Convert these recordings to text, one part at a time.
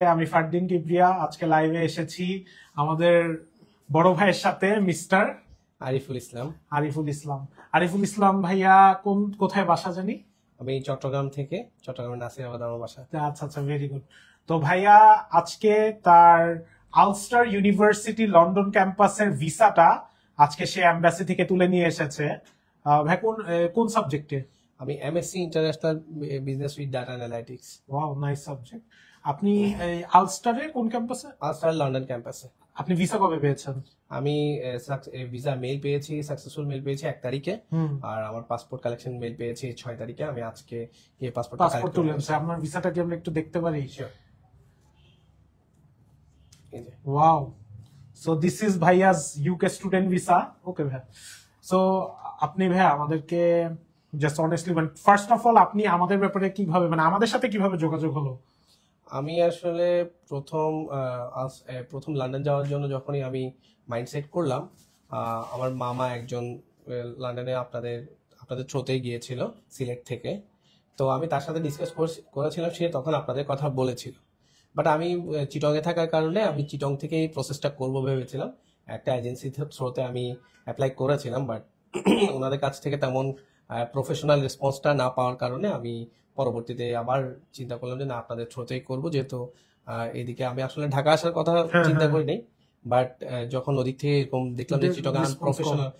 আমি ফারদিন কিবরিয়া আজকে লাইভে এসেছি আমাদের বড় ভাইয়ের সাথে মিস্টার আরিফুল ইসলাম। আরিফুল ইসলাম ভাইয়া কোথায় বাসা জানি? আমি চট্টগ্রাম থেকে, চট্টগ্রামের নাসিরাবাদ আমার বাসা। আচ্ছা আচ্ছা, ভেরি গুড। তো ভাইয়া আজকে তার আলস্টার ইউনিভার্সিটি লন্ডন ক্যাম্পাসের ভিসাটা আজকে সে এম্বাসি থেকে তুলে নিয়ে এসেছে। ভাই কোন সাবজেক্টে? আমি MSc international business with data analytics. Wow, nice subject. আপনি আলস্টারে কোন ক্যাম্পাসে? আলস্টার লন্ডন ক্যাম্পাসে। আপনি ভিসা কবে পেয়েছেন? আমি ভিসা মেইল পেয়েছি, সাকসেসফুল মেইল পেয়েছি 1 তারিখে, আর আমার পাসপোর্ট কালেকশন মেইল পেয়েছি 6 তারিখে। আমি আজকে এই পাসপোর্ট তুলেছি। আপনার ভিসাটা কি আমরা একটু দেখতে পারি? শিওর। এই যে ওয়াও, সো দিস ইজ ভাইয়াস ইউকে স্টুডেন্ট ভিসা। ওকে ভাই, সো আপনি ভাই আমাদেরকে জাস্ট অনেস্টলি মানে ফার্স্ট অফ অল আপনি আমাদের ব্যাপারে কিভাবে মানে আমাদের সাথে কিভাবে যোগাযোগ হলো? আমি আসলে প্রথম লন্ডন যাওয়ার জন্য যখনই আমি মাইন্ডসেট করলাম, আমার মামা একজন লন্ডনে আপনাদের থ্রোতেই গিয়েছিল সিলেট থেকে। তো আমি তার সাথে ডিসকাস করেছিলাম, সে তখন আপনাদের কথা বলেছিল। বাট আমি চিটংয়ে থাকার কারণে আমি চিটং থেকে এই প্রসেসটা করবো ভেবেছিলাম। একটা এজেন্সি থ্রোতে আমি অ্যাপ্লাই করেছিলাম, বাট ওনাদের কাছ থেকে তেমন প্রফেশনাল রেসপন্সটা না পাওয়ার কারণে আমি পরবর্তীতে আবার চিন্তা করলাম যে না, আপনাদের থ্রোতেই করবো, যেহেতু এদিকে আমি আসলে ঢাকা আসার কথা চিন্তা করি নাই। বাট যখন ওদিক থেকে এরকম দেখলাম যে চিটগাং আনপ্রফেশনাল,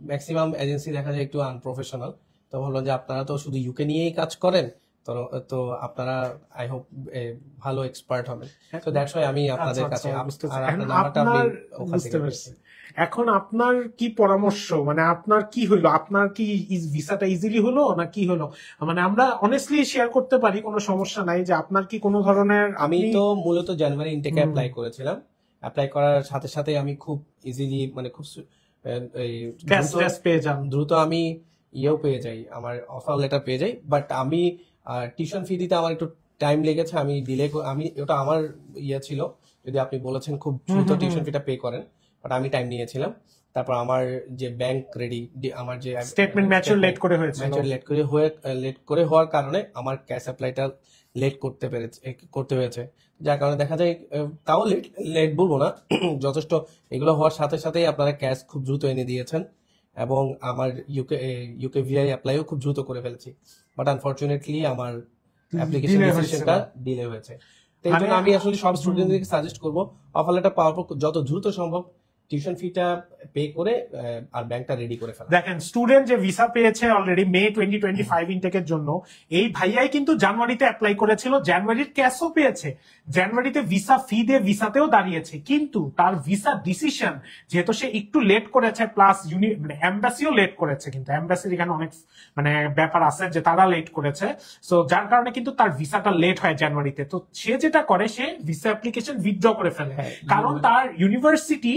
ম্যাক্সিমাম এজেন্সি দেখা যায় একটু আনপ্রফেশনাল, তো ভাবলাম যে আপনারা তো শুধু ইউকে নিয়েই কাজ করেন, তো আপনারা আই হোপ ভালো এক্সপার্ট হবেন। তো দ্যাটস ওয়াই আমি আপনাদের কাছে এখন আপনার কি পরামর্শ, মানে আপনার কি হইলো, আপনার কি ভিসাটা ইজিলি হলো না কি হলো? মানে আমরা অনেস্টলি শেয়ার করতে পারি, কোনো সমস্যা নাই। যে আপনার কি কোনো ধরনের, আমি তো মূলত জানুয়ারি ইনটেকে অ্যাপ্লাই করেছিলাম। অ্যাপ্লাই করার সাথে সাথে আমি খুব ইজিলি মানে খুব দ্রুত আমি ইয়েও পেয়ে যাই, আমার অফার লেটার পেয়ে যাই। বাট আমি টিউশন ফি দিতে আমার একটু টাইম লেগেছে, আমি ওটা আমার ইয়ে ছিল, যদি আপনি বলেছেন খুব দ্রুত টিউশন ফিটা পে করেন, বাট আমি টাইম নিয়েছিলাম। তারপর আমার যে ব্যাংক আমার যে স্টেটমেন্ট ম্যাচুর লেট করে হওয়ার কারণে আমার ক্যাশ অ্যাপ্লাইটা লেট করতে হয়েছে, যার কারণে দেখা যায়, তাও লেট বলবো না, যথেষ্ট। এগুলো হওয়ার সাথে সাথেই আপনারা ক্যাশ খুব দ্রুত এনে দিয়েছেন, এবং আমার ইউকে ভিআই অ্যাপ্লাইও খুব দ্রুত করে ফেলেছি। বাট আনফরচুনেটলি আমার অ্যাপ্লিকেশন রেজিস্ট্রেশনটা ডিলে হয়েছে। তো এই জন্য আমি আসলে সব স্টুডেন্টদেরকে সাজেস্ট করবো অফার লেটার পাওয়ার পর যত দ্রুত সম্ভব টিউশন ফিটা পে করে আর ব্যাংকটা রেডি করে ফেলা। দেখেন, স্টুডেন্ট যে ভিসা পেয়েছে অলরেডি মে 2025 ইনটেকের জন্য, এই ভাইয়াই কিন্তু জানুয়ারিতে অ্যাপ্লাই করেছিল, জানুয়ারির ক্যাশও পেয়েছে, জানুয়ারিতে ভিসা ফি দিয়ে ভিসাতেও দাঁড়িয়েছে। কিন্তু তার ভিসা ডিসিশন যেহেতু সে একটু লেট করেছে, প্লাস মানে এম্বাসিও লেট করেছে, কিন্তু এম্বাসির এখানে অনেক মানে ব্যাপার আছে যে তারা লেট করেছে, সো যার কারণে কিন্তু তার ভিসাটা লেট হয় জানুয়ারিতে। তো সে যেটা করে, সে ভিসা অ্যাপ্লিকেশন উইথড্র করে ফেলে, কারণ তার ইউনিভার্সিটি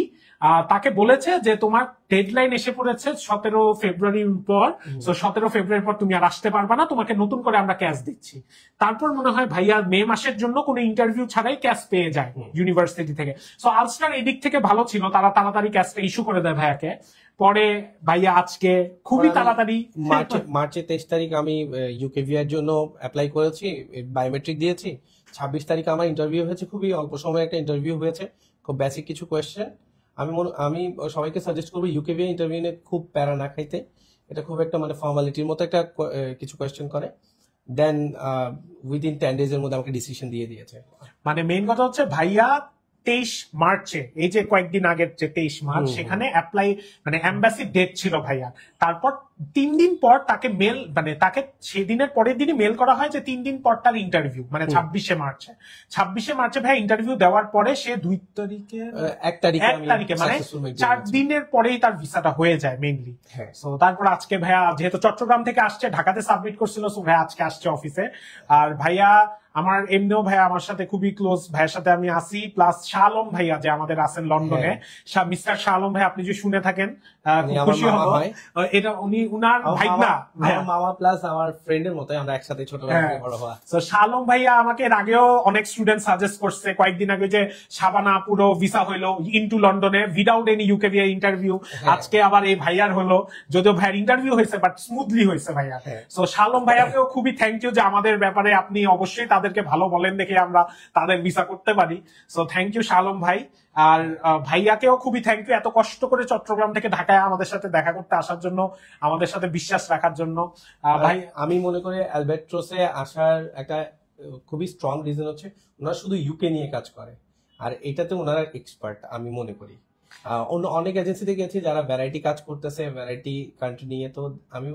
তাকে বলেছে যে তোমার ডেডলাইন এসে পড়েছে 17 ফেব্রুয়ারির পর, তো 17 ফেব্রুয়ারির পর তুমি আর আসতে পারবা না, তোমাকে নতুন করে আমরা ক্যাশ দিচ্ছি। তারপর মনে হয় ভাইয়া মে মাসের জন্য কোনো ইন্টারভিউ ছাড়াই ক্যাশ পেয়ে যায় ইউনিভার্সিটি থেকে। সো আলস্টার এদিক থেকে ভালো ছিল, তারা তাড়াতাড়ি ক্যাশটা ইস্যু করে দেয় ভাইয়াকে। পরে ভাইয়া আজকে খুবই তাড়াতাড়ি মার্চের 23 তারিখ আমি ইউকেভিআর এর জন্য অ্যাপ্লাই করেছি, বায়োমেট্রিক দিয়েছি। 26 তারিখ আমার ইন্টারভিউ হয়েছে, খুবই অল্প সময়ে একটা ইন্টারভিউ হয়েছে, খুব বেসিক কিছু কোয়েশ্চেন। আমি সবাইকে সাজেস্ট করবো ইউকেভিআর ইন্টারভিউ নিয়ে খুব প্যারা না খাইতে, এটা খুব একটা মানে ফর্মালিটির মতো একটা কিছু কোয়েশ্চেন করে, দেন উইদিন 10 ডেজ এর মধ্যে আমাকে ডিসিশন দিয়ে দিয়েছে। মানে মেইন কথা হচ্ছে ভাইয়া 23 মার্চে, এই যে কয়েকদিন আগের যে 23 মার্চ, সেখানে অ্যাপ্লাই মানে এম্বাসি ডেট ছিল ভাইয়া। তারপর 3 দিন পর তাকে মেল, মানে তাকে সেদিনের পরের দিনই মেল করা হয় যে 3 দিন পর তার ইন্টারভিউ, মানে 26শে মার্চে ভাইয়া ইন্টারভিউ দেওয়ার পরে সে 2 তারিখে 1 তারিখে মানে 4 দিনের পরেই তার ভিসাটা হয়ে যায় মেইনলি। সো তারপর আজকে ভাইয়া যেহেতু চট্টগ্রাম থেকে আসছে, ঢাকাতে সাবমিট করছিল, সো ভাইয়া আজকে আসছে অফিসে। আর ভাইয়া আমার এমনিও ভাইয়া আমার সাথে খুবই ক্লোজ, ভাইয়ের সাথে আমি আসি, প্লাস শাহ আলম ভাইয়া যে আমাদের আছেন লন্ডনে, মিস্টার শাহ আলম ভাই, আপনি যদি শুনে থাকেন খুব খুশি হব। এটা উনার ভাইনা, মামা প্লাস আমার ফ্রেন্ডের মতো, আমরা একসাথে ছোটবেলা থেকে বড় হওয়া। তো শাহ আলম ভাইয়া আমাকে এর আগেও অনেক স্টুডেন্ট সাজেস্ট করছে, কয়েকদিন আগে যে শাবানা পুরো ভিসা হইলো ইনটু লন্ডনে উইদাউট এনি ইউকেভিআর ইন্টারভিউ, আজকে আবার এই ভাইয়ার হলো, যদিও ভাইয়ার ইন্টারভিউ হয়েছে বাট স্মুথলি হয়েছে ভাইয়া। তো শাহ আলম ভাইয়াকেও খুবই থ্যাংক ইউ যে আমাদের ব্যাপারে আপনি অবশ্যই তাদের আমাদেরকে ভালো বলেন দেখে আমরা তাদের ভিসা করতে পারি। সো থ্যাংক ইউ শালম ভাই। আর ভাইয়াকেও খুবই থ্যাংক ইউ, এত কষ্ট করে চট্টগ্রাম থেকে ঢাকায় আমাদের সাথে দেখা করতে আসার জন্য, আমাদের সাথে বিশ্বাস রাখার জন্য। ভাই আমি মনে করি অ্যালবাট্রসে আসার একটা খুবই স্ট্রং রিজন হচ্ছে ওনারা শুধু ইউকে নিয়ে কাজ করে, আর এটাতে ওনারা এক্সপার্ট আমি মনে করি। অন্য অনেক এজেন্সিতে গেছি যারা ভ্যারাইটি কাজ করতেছে, ভ্যারাইটি কান্ট্রি নিয়ে, তো আমি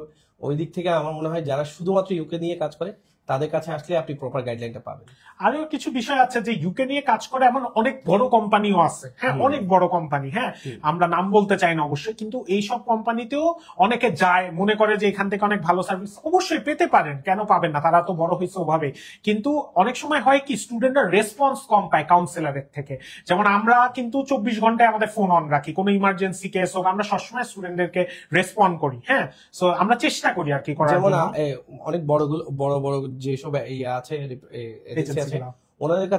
ওই দিক থেকে আমার মনে হয় যারা শুধুমাত্র ইউকে নিয়ে কাজ করে তাদের কাছে আসলে আপনি প্রপার গাইডলাইনটা পাবেন। আরো কিছু বিষয় আছে যে ইউকে নিয়ে কাজ করে এমন অনেক বড় কোম্পানিও আছে, হ্যাঁ অনেক বড় কোম্পানি, হ্যাঁ আমরা নাম বলতে চাই না অবশ্যই, কিন্তু এইসব কোম্পানিতেও অনেকে যায়, মনে করে যে এখান থেকে অনেক ভালো সার্ভিস অবশ্যই পেতে পারেন, কেন পাবেন না, তারা তো বড় হয়েছে ওভাবে। কিন্তু অনেক সময় হয় কি স্টুডেন্টরা রেসপন্স কম পায় কাউন্সিলরের থেকে। যেমন আমরা কিন্তু 24 ঘন্টায় আমাদের ফোন অন রাখি, কোনো ইমার্জেন্সি কেস হোক আমরা সবসময় স্টুডেন্টদেরকে রেসপন্ড করি, হ্যাঁ সো আমরা চেষ্টা করি আর কি করার যেমন জন্য। অনেক বড় বড় যেসব ইয়ে আছে এজেন্সি আছে ওনাদের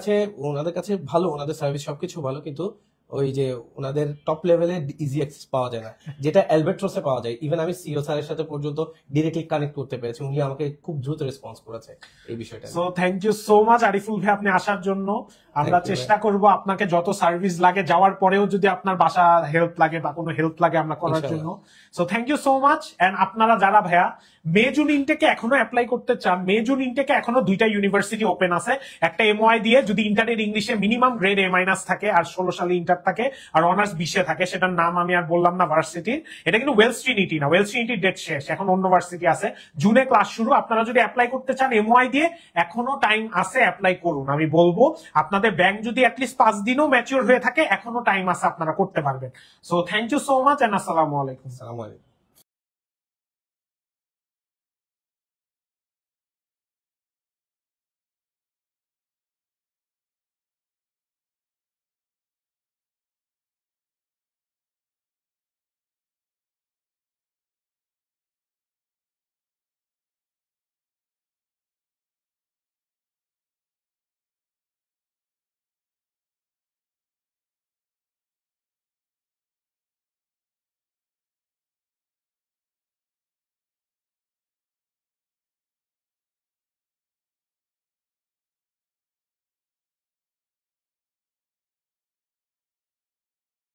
কাছে ভালো, ওনাদের সার্ভিস সবকিছু ভালো, কিন্তু ওই যে ওনাদের টপ লেভেলে ইজি অ্যাক্সেস পাওয়া যায় না, যেটা অ্যালবাট্রসে পাওয়া যায়। ইভেন আমি সিও স্যারের সাথে পর্যন্ত ডিরেক্টলি কানেক্ট করতে পেরেছি, উনি আমাকে খুব দ্রুত রেসপন্স করেছে এই বিষয়টা। So thank you so much Ariful ভাই আপনি আসার জন্য। আমরা চেষ্টা করব আপনাকে যত সার্ভিস লাগে, যাওয়ার পরেও যদি আপনার বাসা হেল্প লাগে বা কোনো হেল্প লাগে আমরা করার জন্য। So thank you so much. And আপনারা যারা ভাইয়া মে জুন ইনটেকে এখনো অ্যাপ্লাই করতে চান, মে জুন ইনটেকে এখনো 2টা ইউনিভার্সিটি ওপেন আছে। একটা এমওআই দিয়ে যদি ইন্টারের ইংলিশে মিনিমাম গ্রেড A- থাকে আর 16 সালে ইন্টার থাকে আর অনার্স 20 থাকে, সেটার নাম আমি আর বললাম না ভার্সিটির, এটা কিন্তু ওয়েলস ট্রিনিটি না, ওয়েলস ট্রিনিটির ডেট শেষ, এখন অন্য ভার্সিটি আছে, জুনে ক্লাস শুরু। আপনারা যদি অ্যাপ্লাই করতে চান এমওআই দিয়ে এখনো টাইম আছে, অ্যাপ্লাই করুন। আমি বলবো আপনাদের ব্যাংক যদি অ্যাটলিস্ট 5 দিনও ম্যাচিওর হয়ে থাকে এখনো টাইম আছে, আপনারা করতে পারবেন। So thank you so much and আসসালামু আলাইকুম। আসসালামু আলাইকুম।